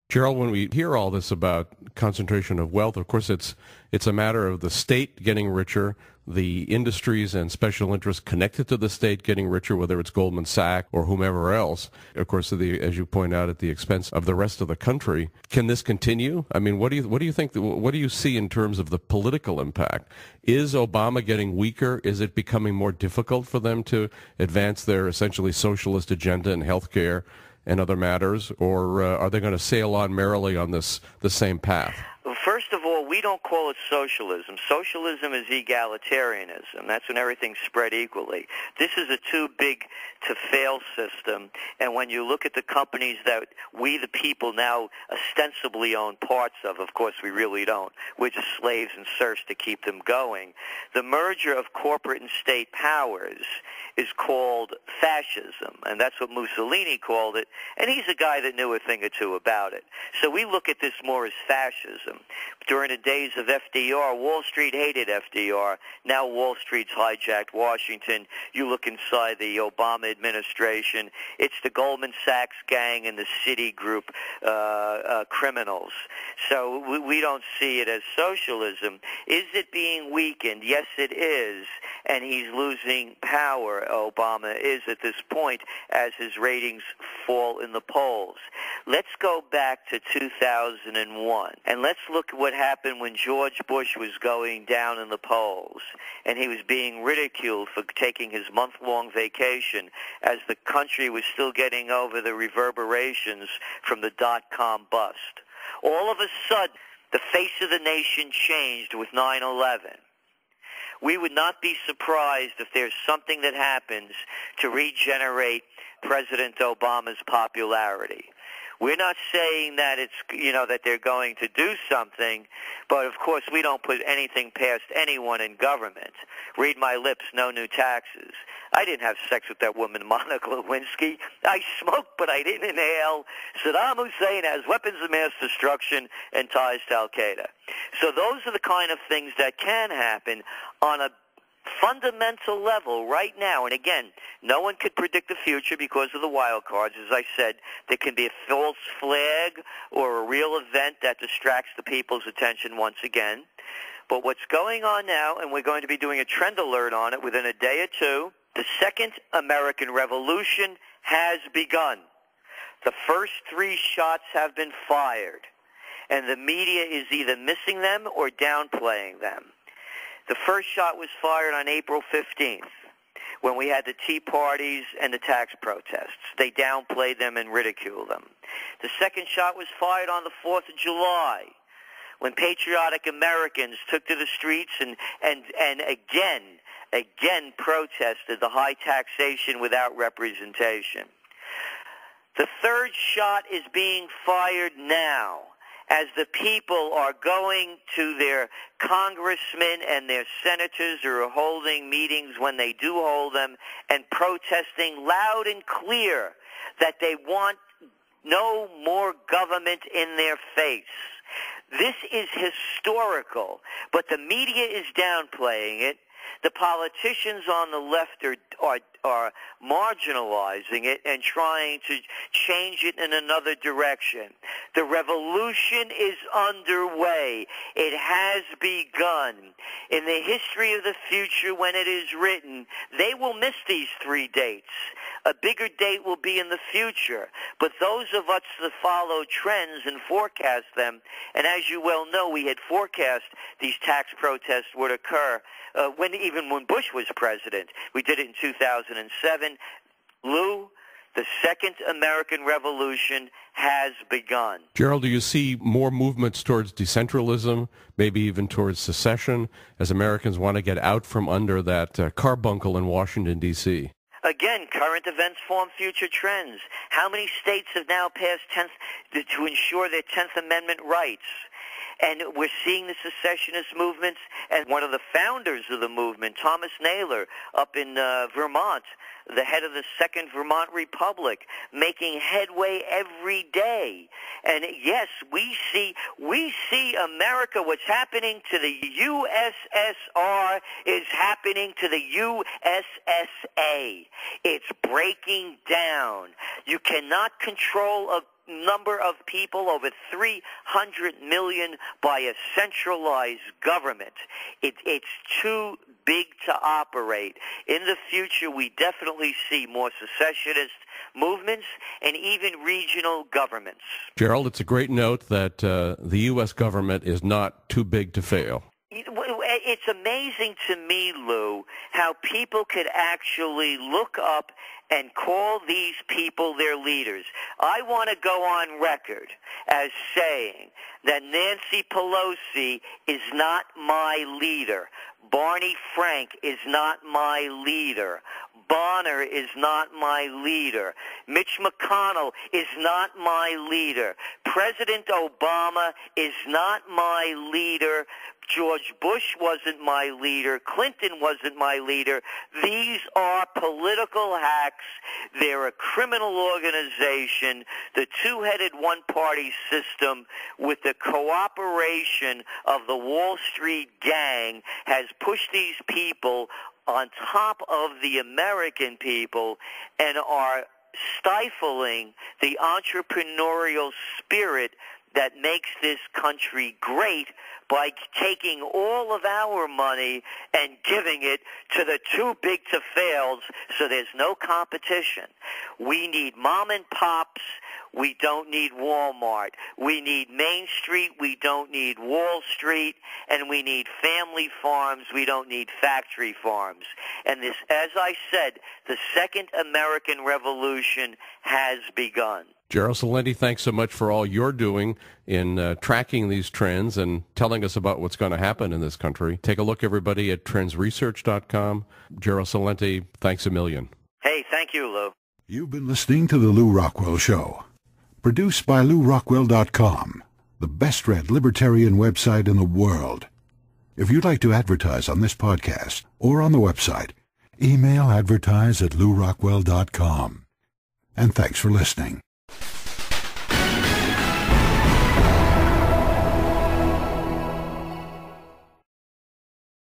Gerald, when we hear all this about concentration of wealth, of course it's a matter of the state getting richer, the industries and special interests connected to the state getting richer, whether it's Goldman Sachs or whomever else, of course, as you point out, at the expense of the rest of the country. Can this continue? I mean, what do you think? What do you see in terms of the political impact? Is Obama getting weaker? Is it becoming more difficult for them to advance their essentially socialist agenda in healthcare and other matters, or are they going to sail on merrily on the same path? Well, first of all, we don't call it socialism. Socialism is egalitarianism. That's when everything's spread equally. This is a too-big-to-fail system, and when you look at the companies that we, the people, now ostensibly own parts of course we really don't. We're just slaves and serfs to keep them going. The merger of corporate and state powers is called fascism, and that's what Mussolini called it, and he's a guy that knew a thing or two about it. So we look at this more as fascism. During the days of FDR, Wall Street hated FDR. Now Wall Street's hijacked Washington. You look inside the Obama administration, it's the Goldman Sachs gang and the Citigroup criminals. So we don't see it as socialism. Is it being weakened? Yes, it is. And he's losing power, Obama is at this point, as his ratings fall in the polls. Let's go back to 2001, and let's look at what happened when George Bush was going down in the polls, and he was being ridiculed for taking his month-long vacation as the country was still getting over the reverberations from the dot-com bust. All of a sudden, the face of the nation changed with 9/11. We would not be surprised if there's something that happens to regenerate President Obama's popularity. We're not saying that it's, that they're going to do something, but of course we don't put anything past anyone in government. Read my lips, no new taxes. I didn't have sex with that woman, Monica Lewinsky. I smoked, but I didn't inhale. Saddam Hussein has weapons of mass destruction and ties to Al-Qaeda. So those are the kind of things that can happen on a fundamental level right now. And again, no one could predict the future because of the wild cards. As I said, there can be a false flag or a real event that distracts the people's attention once again. But what's going on now, and we're going to be doing a trend alert on it within a day or two, the Second American Revolution has begun. The first 3 shots have been fired, and the media is either missing them or downplaying them. The first shot was fired on April 15th, when we had the Tea Parties and the tax protests. They downplayed them and ridiculed them. The second shot was fired on the 4th of July, when patriotic Americans took to the streets and again protested the high taxation without representation. The third shot is being fired now, as the people are going to their congressmen and their senators who are holding meetings when they do hold them and protesting loud and clear that they want no more government in their face. This is historical, but the media is downplaying it. The politicians on the left are marginalizing it and trying to change it in another direction. The revolution is underway. It has begun. In the history of the future, when it is written, they will miss these 3 dates. A bigger date will be in the future. But those of us that follow trends and forecast them, and as you well know, we had forecast these tax protests would occur even when Bush was president. We did it in 2007. Lew, the Second American Revolution has begun. Gerald, do you see more movements towards decentralism, maybe even towards secession, as Americans want to get out from under that carbuncle in Washington, D.C.? Again, current events form future trends. How many states have now passed to ensure their 10th Amendment rights? And we're seeing the secessionist movements, and one of the founders of the movement, Thomas Naylor, up in Vermont, the head of the Second Vermont Republic, making headway every day. And yes, we see America. What's happening to the USSR is happening to the USSA. It's breaking down. You cannot control a number of people, over 300 million, by a centralized government. It's too big to operate. In the future, we definitely see more secessionist movements and even regional governments. Gerald, it's a great note that the U.S. government is not too big to fail. It's amazing to me, Lou, how people could actually look up and call these people their leaders. I want to go on record as saying that Nancy Pelosi is not my leader. Barney Frank is not my leader. Bonner is not my leader. Mitch McConnell is not my leader. President Obama is not my leader. George Bush wasn't my leader. Clinton wasn't my leader. These are political hacks. They're a criminal organization. The two-headed one-party system with the cooperation of the Wall Street gang has pushed these people on top of the American people and are stifling the entrepreneurial spirit that makes this country great by taking all of our money and giving it to the too big to fails, so there's no competition. We need mom and pops. We don't need Walmart. We need Main Street. We don't need Wall Street. And we need family farms. We don't need factory farms. And this, as I said, the second American Revolution has begun. Gerald Celente, thanks so much for all you're doing in tracking these trends and telling us about what's going to happen in this country. Take a look, everybody, at trendsresearch.com. Gerald Celente, thanks a million. Hey, thank you, Lou. You've been listening to The Lew Rockwell Show, produced by LewRockwell.com, the best-read libertarian website in the world. If you'd like to advertise on this podcast or on the website, email advertise@LewRockwell.com. And thanks for listening.